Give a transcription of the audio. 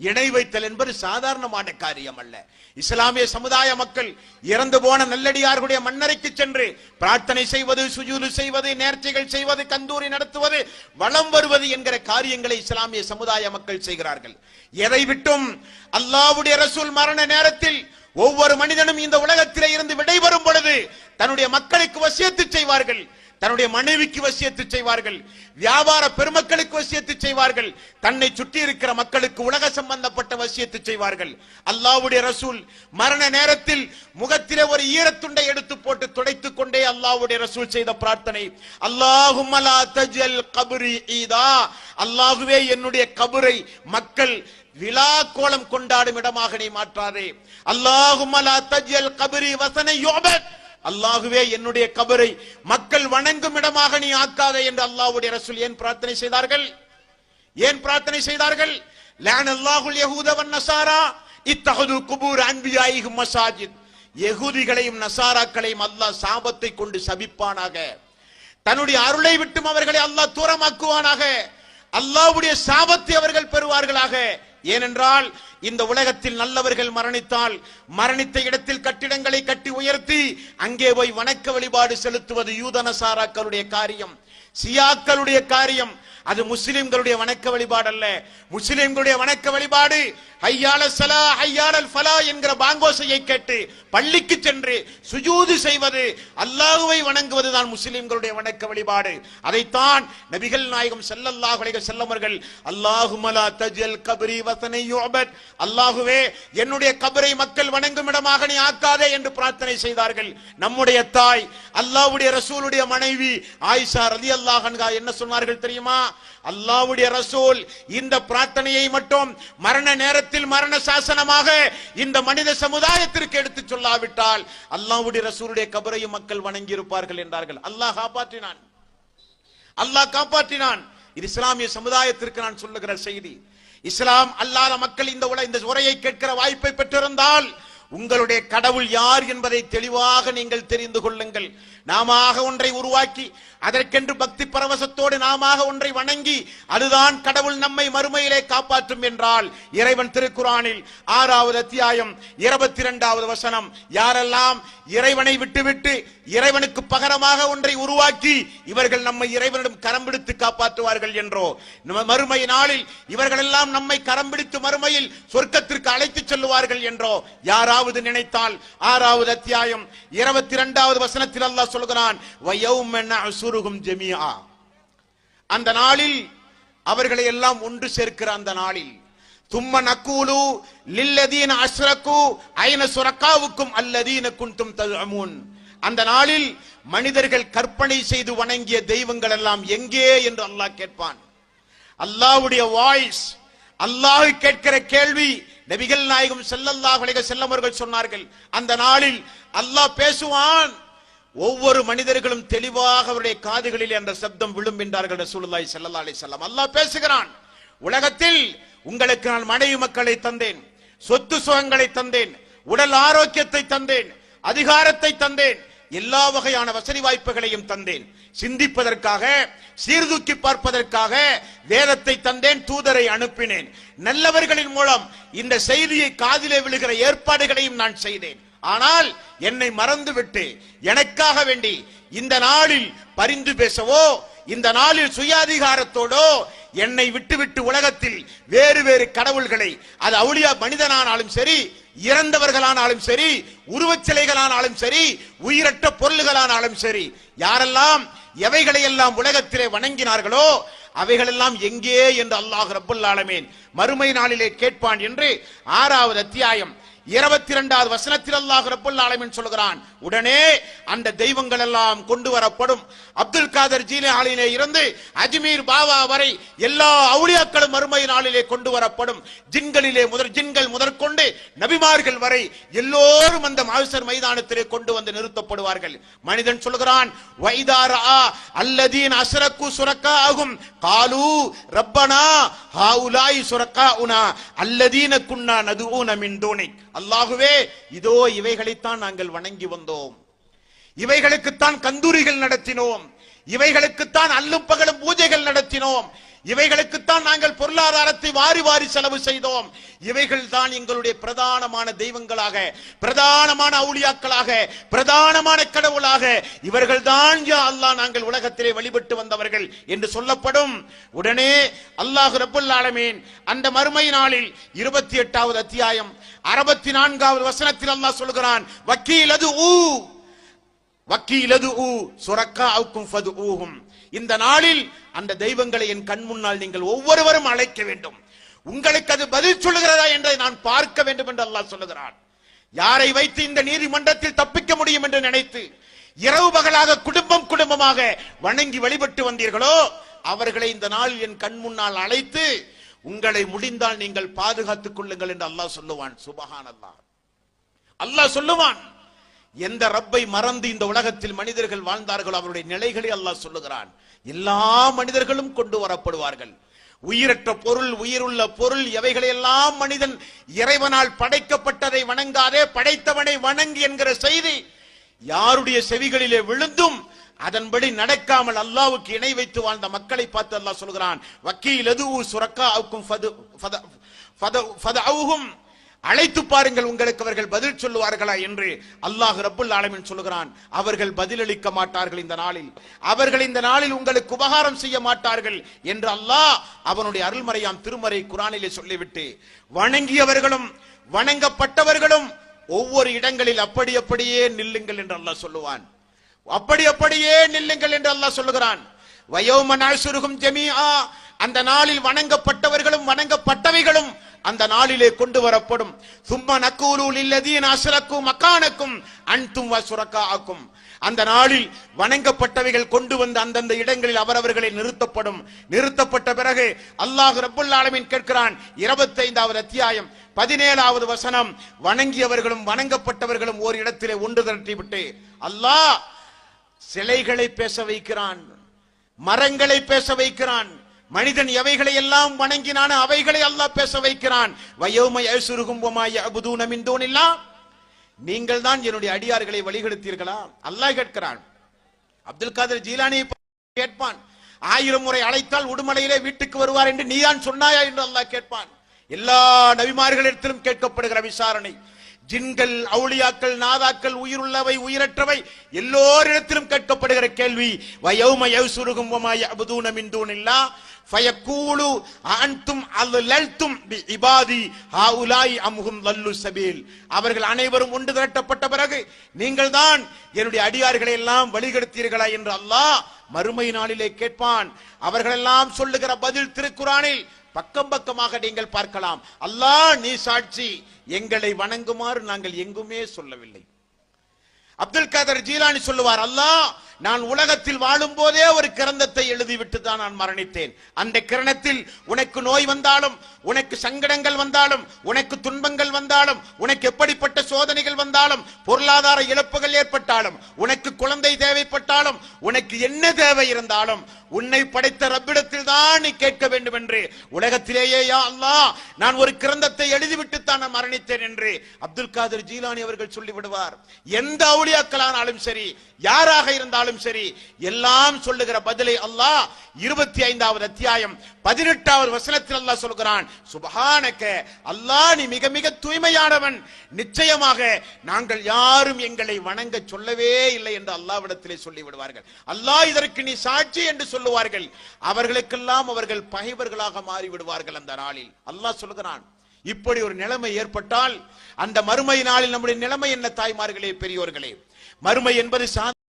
இணை வைத்தல் என்பது சாதாரணமான காரியம் அல்ல. இஸ்லாமிய சமுதாய மக்கள் இறந்து போன நல்லடியார்களுடைய மண்ணறைக்கு சென்று பிரார்த்தனை செய்வது, சுஜூது செய்வது, நேர்ச்சைகள் செய்வது, கந்தூரி நடத்துவது, வளம் வருவது என்கிற காரியங்களை இஸ்லாமிய சமுதாய மக்கள் செய்கிறார்கள். எதை விட்டும் அல்லாஹ்வுடைய ரசூல் மரண நேரத்தில் ஒவ்வொரு மனிதனும் இந்த உலகத்திலே இருந்து விடைபெறும் பொழுது தன்னுடைய மக்களுக்கு வசியத்து செய்வார்கள், தன்னுடைய மனைவிக்கு வசியத்து செய்வார்கள், வியாபார பெருமக்களுக்கு வசியத்து செய்வார்கள், தன்னை சுற்றி இருக்கிற மக்களுக்கு உலக சம்பந்தப்பட்ட வசியத்து செய்வார்கள். அல்லாஹ்வுடைய ரசூல் மரண நேரத்தில் முகத்திலே ஒரு ஈரத்துண்டை எடுத்து போட்டு துடைத்துக் கொண்டே அல்லாஹ்வுடைய ரசூல் செய்த பிரார்த்தனை, அல்லாஹும்ம லா தஜல் கப்ரி ஈதா, அல்லாஹ்வே என்னுடைய கபரை மக்கள் விழா கோலம் கொண்டாடும் இடமாக நீ மாற்றாதே. அல்லாஹும்ம லா தஜல் கப்ரி வஸன யுபத், அல்லாஹுவே என்னுடைய கபரை மக்கள் வணங்கும் இடமாக நீ ஆக்காதே என்று அல்லாஹ்வுடைய ரசூல் ஏன் பிரார்த்தனை செய்தார்கள்? ஏன் பிரார்த்தனை செய்தார்கள்? லஅன அல்லாஹுல் யஹூத வன் நஸாரா இத்தஹது குபூர் அன்பியாயிஹிம் மசாஜித், யஹூதிகளையும் நஸாராக்களையும் அல்லாஹ் சாபத்தை கொண்டு சபிப்பானாக, தன்னுடைய அருளை விட்டும் அவர்களை அல்லாஹ் தூரமாக்குவானாக, அல்லாஹ்வுடைய சாபத்தை அவர்கள் பெறுவார்களாக. ஏனென்றால் இந்த உலகத்தில் நல்லவர்கள் மரணித்தால் மரணித்த இடத்தில் கட்டிடங்களை கட்டி உயர்த்தி அங்கே போய் வணக்க வழிபாடு செலுத்துவது யூத நசாராக்களுடைய காரியம், சியாக்களுடைய காரியம். அது முஸ்லிம்களுடைய வணக்க வழிபாடு அல்ல. முஸ்லிம்களுடைய வணக்க வழிபாடு ஹய்யால ஸலா ஹய்யாலல் ஃபலா என்கிற பாங்கோசையை கேட்டு பள்ளிக்கு சென்று சுஜூது செய்வது, அல்லாஹ்வை வணங்குவது தான் முஸ்லிம்களுடைய வணக்க வழிபாடு. அதைத்தான் நபிகள் நாயகம் ஸல்லல்லாஹு அலைஹி வஸல்லம் அவர்கள் அல்லாஹும்ம லா தஜல் கப்ரி வஸன யுபத், அல்லாஹ்வே என்னுடைய கபரை மக்கள் வணங்கும் இடமாக நீ ஆக்காதே என்று பிரார்த்தனை செய்தார்கள். நம்முடைய தாய் அல்லாஹ்வுடைய ரசூலுடைய மனைவி ஆயிஷா ரலியல்லாஹு அன்ஹா என்ன சொன்னார்கள் தெரியுமா? அல்லாஹ்வுடைய ரசூல் இந்த பிரார்த்தனையை மட்டும் மரண நேரத்தில் மரண சாசனமாக இந்த மனித சமுதாயத்திற்கு எடுத்து சொல்லாவிட்டால் அல்லாஹ்வுடைய ரசூலுடைய கபரையும் மக்கள் வணங்கி இருப்பார்கள் என்றார்கள். அல்லாஹ் காப்பாற்றினான், அல்லாஹ் காப்பாற்றினான். இது இஸ்லாமிய சமுதாயத்திற்கு நான் சொல்லுகிற செய்தி. இஸ்லாம் அல்லாத மக்கள் இந்த உரையை கேட்கிற வாய்ப்பை பெற்றிருந்தால் உங்களுடைய கடவுள் யார் என்பதை தெளிவாக நீங்கள் தெரிந்து கொள்ளுங்கள். நாம ஒன்றை உருவாக்கி அதற்கென்று பக்தி பரவசத்தோடு நாம ஒன்றை வணங்கி அதுதான் கடவுள் நம்மை மறுமையிலே காப்பாற்றும் என்றால் இறைவன் திருக்குரானில் 6வது அத்தியாயம் 22வது வசனம், யாரெல்லாம் இறைவனை விட்டுவிட்டு இறைவனுக்கு பகரமாக ஒன்றை உருவாக்கி இவர்கள் நம்மை இறைவனிடம் கரம் பிடித்து காப்பாற்றுவார்கள் என்றோ, மறுமை நாளில் இவர்கள் எல்லாம் நம்மை கரம் பிடித்து மறுமையில் சொர்க்கத்திற்கு அழைத்து செல்லுவார்கள் என்றோ யாராவது நினைத்தால் 6வது அத்தியாயம் 22வது வசனத்தில் அல்லாஹ் சொல்கிறான், அந்த நாளில் அவர்களை எல்லாம் ஒன்று சேர்க்கிற அந்த நாளில் தும்ம நக்கூலு லில்லதீன அஸ்ரகு ஐன சுரகாவுக்கும் அல்லதீன குன்தும் ததுமுன், அந்த நாளில் மனிதர்கள் கற்பனை செய்து வணங்கிய தெய்வங்கள் எல்லாம் எங்கே என்று அல்லாஹ் கேட்பான். அல்லாஹ்வுடைய வாய்ஸ், அல்லாஹ் கேட்கிற கேள்வி. நபிகள் நாயகம் ஸல்லல்லாஹு அலைஹி வஸல்லம் அவர்கள் சொன்னார்கள், அந்த நாளில் அல்லாஹ் பேசுவான், ஒவ்வொரு மனிதர்களும் தெளிவாக அவருடைய காதுகளில் அந்த சப்தம் விழும் என்றார்கள் ரசூலுல்லாஹி ஸல்லல்லாஹு அலைஹி வஸல்லம். அல்லாஹ் பேசுகிறான், உலகத்தில் உங்களுக்கு நான் மனைவி மக்களை தந்தேன், சொத்து சுகங்களை தந்தேன், உடல் ஆரோக்கியத்தை தந்தேன், அதிகாரத்தை தந்தேன், எல்லா வகையான வசதி வாய்ப்புகளையும் தந்தேன், சிந்திப்பதற்காக சீர்தூக்கி பார்ப்பதற்காக வேதத்தை தந்தேன், தூதரை அனுப்பினேன், நல்லவர்களின் மூலம் இந்த செய்தியை காதிலே விழுகிற ஏற்பாடுகளையும் நான் செய்தேன். ஆனால் என்னை மறந்துவிட்டு எனக்காக வேண்டி இந்த நாளில் பரிந்து பேசவோ இந்த நாளில் சுயாதிகாரத்தோடோ என்னை விட்டுவிட்டு உலகத்தில் வேறு வேறு கடவுள்களை, அது அவுலியா மனிதனானாலும் சரி, இறந்தவர்களானாலும் சரி, உருவச்சிலைகளானாலும் சரி, உயிரற்ற பொருள்களானாலும் சரி, யாரெல்லாம் எவைகளை எல்லாம் உலகத்திலே வணங்கினார்களோ அவைகளெல்லாம் எங்கே என்று அல்லாஹ் ரப்பல் ஆலமீன் மறுமை நாளிலே கேட்பான் என்று 6வது அத்தியாயம் 22வது வசனத்தில் அல்லாஹ் ரப்பல் ஆலமீன் சொல்கிறான். உடனே அந்த தெய்வங்கள் எல்லாம் கொண்டு வரப்படும். அப்துல் காதர் ஜீலானிலே இருந்து அஜ்மீர் பாபா வரை எல்லா அவுலியாக்களும் மறுமை நாளிலே கொண்டு வரப்படும். ஜின்கள் முதற்கொண்டு நபிமார்கள் வரை எல்லோரும் அந்த மஹ்ஷர் மைதானத்திலே கொண்டு வந்து நிறுத்தப்படுவார்கள். மனிதன் சொல்கிறான், வைதாரா அல்லதீன் அஸ்ரகு சுரகாஹும் காலு ரப்பனா ஹாஉலாய் சுரகாஉனா அல்லதீன குன்னா நதுஊன மின் தூனிக், அல்லாஹுவே இதோ இவைகளைத்தான் நாங்கள் வணங்கி வந்தோம், இவைகளுக்குத்தான் கந்தூரிகள் நடத்தினோம், இவைகளுக்குத்தான் அல்லும் பகலும் பூஜைகள் நடத்தினோம், இவைகளுக்குத்தான் நாங்கள் பொருளாதாரத்தை வாரி வாரி செலவு செய்தோம். இவைகள் தான் எங்களுடைய பிரதானமான தெய்வங்களாக, பிரதானமான அவுலியாக்களாக, பிரதானமான கடவுளாக இவர்கள் தான் யா அல்லாஹ் நாங்கள் உலகத்திலே வழிபட்டு வந்தவர்கள் என்று சொல்லப்படும். உடனே அல்லாஹ் ரப்பல் ஆலமீன் அந்த மறுமை நாளில் 28வது அத்தியாயம் 64வது வசனத்தில் அல்லாஹ் சொல்கிறான், வக்கீலது சுரக்காவுக்கும் ஃபதுஊஹும். இந்த நாளில் அந்த தெய்வங்களை என் கண் முன்னால் நீங்கள் ஒவ்வொருவரும் அழைக்க வேண்டும். உங்களுக்கு அது பதில் சொல்லுகிறதா என்பதை நான் பார்க்க வேண்டும் என்று அல்லாஹ் சொல்லுகிறான். யாரை வைத்து இந்த நீதிமன்றத்தில் தப்பிக்க முடியும் என்று நினைத்து இரவு பகலாக குடும்பம் குடும்பமாக வணங்கி வழிபட்டு வந்தீர்களோ அவர்களை இந்த நாளில் என் கண் முன்னால் அழைத்து உங்களை முடிந்தால் நீங்கள் பாதுகாத்துக் கொள்ளுங்கள் என்று அல்லாஹ் சொல்லுவான். சுபஹானல்லாஹ். அல்லாஹ் சொல்லுவான். எந்த ரப்பை மறந்து இந்த உலகத்தில் மனிதர்கள் வாழ்ந்தார்களோ அவருடைய நிலைகளை அல்லாஹ் சொல்லுகிறான். எல்லா மனிதர்களும் கொண்டு வரப்படுவார்கள். உயிரற்ற பொருள், உயிருள்ள பொருள், எவைகளெல்லாம் மனிதன் இறைவனால் படைக்கப்பட்டதை வணங்காதே படைத்தவனை வணங்கு என்கிற செய்தி யாருடைய செவிகளிலே விழுந்தும் அதன்படி நடக்காமல் அல்லாஹ்வுக்கு இணை வைத்து வாழ்ந்த மக்களை பார்த்து அல்லாஹ் சொல்கிறான், வக்கீலது சுரக்காவுக்கும் ஃபதுஊஹும். அழைத்து பாருங்கள், உங்களுக்கு அவர்கள் பதில் சொல்லுவார்களா என்று அல்லாஹ் ரப்புல் ஆலமீன் சொல்லுகிறான். அவர்கள் பதிலளிக்க மாட்டார்கள் இந்த நாளில். அவர்கள் இந்த நாளில் உங்களுக்கு உபகாரம் செய்ய மாட்டார்கள் என்று அல்லாஹ் அவனுடைய அருள்மறையாம் திருமறை குர்ஆனிலே சொல்லிவிட்டு வணங்கியவர்களும் வணங்கப்பட்டவர்களும் ஒவ்வொரு இடங்களில் அப்படியே நில்லுங்கள் என்று அல்லாஹ் சொல்லுவான். அப்படியே நில்லுங்கள் என்று அல்லாஹ் சொல்லுகிறான். வயௌம நஹ்ஷுருஹும் ஜமீஆ. அந்த நாளில் வணங்கப்பட்டவர்களும் வணங்கப்பட்டவைகளும் அந்த நாளிலே கொண்டு வரப்படும். சும்ம நக்கூலு லில்லதீன அஸ்ரகு மகானக்கும் அன்தும் வசுரகாஅக்கும். அந்த நாளில் வணங்கப்பட்டவைகள் கொண்டு வந்து அந்தந்த இடங்களில் அவரவர்களை நிறுத்தப்படும். நிறுத்தப்பட்ட பிறகு அல்லாஹ் ரப்புல் ஆலமீன் கேட்கிறான். 25வது அத்தியாயம் 17வது வசனம். வணங்கியவர்களும் வணங்கப்பட்டவர்களும் ஒரு இடத்திலே ஒன்று திரட்டி விட்டு அல்லாஹ் சிலைகளை பேச வைக்கிறான், மரங்களை பேச வைக்கிறான். மனிதன் எவைகளை எல்லாம் வணங்கினான அவைகளை அல்லாஹ் பேச வைக்கிறான். வயௌம யஸ்ருஹும் வமா யஅபுதூன மின் தூனில்லாஹ். நீங்கள் தான் என்னுடைய அடியார்களை வழிகெடுத்தீர்களா? அல்லாஹ் கேட்கிறான். அப்துல் காதர் ஜீலானி கேட்பான். 1000 முறை அழைத்தால் உடுமலையிலே வீட்டுக்கு வருவார் என்று நீதான் சொன்னாயா என்று அல்லாஹ் கேட்பான். எல்லா நபிமார்களிடத்திலும் கேட்கப்படுகிற விசாரணை. ஜின்கள், அவுலியாக்கள், நாதாக்கள், உயிருள்ளவை, உயிரற்றவை எல்லோரிடத்திலும் கேட்கப்படுகிற கேள்வி. வயௌம யஸ்ருஹும் வமா யஅபுதூன மின் தூனில்லாஹ் ஃபயக்கூலு அன்தும் அல்லல்தும் பிஇபாதி ஹாஉலாய் அம்ஹும் லல்லு சபீல். அவர்கள் அனைவரும் ஒன்று திரட்டப்பட்ட பிறகு நீங்கள் தான் என்னுடைய அடியார்களை எல்லாம் வழிகெடுத்தீர்களா என்று அல்லாஹ் மறுமை நாளிலே கேட்பான். அவர்களெல்லாம் சொல்லுகிற பதில் திருக்குர்ஆனில் பக்கம் பக்கமாக நீங்கள் பார்க்கலாம். அல்லாஹ் நீ சாட்சி, எங்களை வணங்குமாறு நாங்கள் எங்குமே சொல்லவில்லை. அப்துல் காதர் ஜீலானி சொல்லுவார், அல்லாஹ் நான் உலகத்தில் வாழும் போதே ஒரு கிரந்தத்தை எழுதிவிட்டு தான் நான் மரணித்தேன். அந்த கிரணத்தில் உனக்கு நோய் வந்தாலும், உனக்கு சங்கடங்கள் வந்தாலும், உனக்கு துன்பங்கள் வந்தாலும், உனக்கு எப்படிப்பட்ட சோதனைகள் வந்தாலும், பொருளாதார இழப்புகள் ஏற்பட்டாலும், உனக்கு குழந்தை தேவைப்பட்டாலும், உனக்கு என்ன தேவை இருந்தாலும் உன்னை படைத்த ரப்பிடத்தில் தான் நீ கேட்க வேண்டும் என்று உலகத்திலேயே யா அல்லாஹ் நான் ஒரு கிரந்தத்தை எழுதிவிட்டு தான் நான் மரணித்தேன் என்று அப்துல் காதர் ஜீலானி அவர்கள் சொல்லிவிடுவார். எந்த அவுலியாக்களானாலும் சரி, யாராக இருந்தாலும் சரி, எல்லாம் சொல்லுகிற பதிலை அல்லாஹ் 25வது அத்தியாயம் 18வது வசனத்தில் அல்லாஹ் சொல்கிறான். சுப்ஹானக, அல்லாஹ் நீ மிக மிக தூய்மையானவன். நிச்சயமாக நாங்கள் யாரும் எங்களை வணங்க சொல்லவே இல்லை என்று அல்லாஹ்விடத்திலே சொல்லி விடுவார்கள். அல்லாஹ் இதற்கு நீ சாட்சி என்று சொல்லுவார்கள். அவர்களுக்கெல்லாம் அவர்கள் பகைவர்களாக மாறி விடுவார்கள். அந்த நாளில் அல்லாஹ் சொல்கிறான். இப்படி ஒரு நிலைமை ஏற்பட்டால் அந்த மறுமை நாளில் நம்முடைய நிலைமை என்ன? தாய்மார்களே, பெரியோர்களே, மறுமை என்பது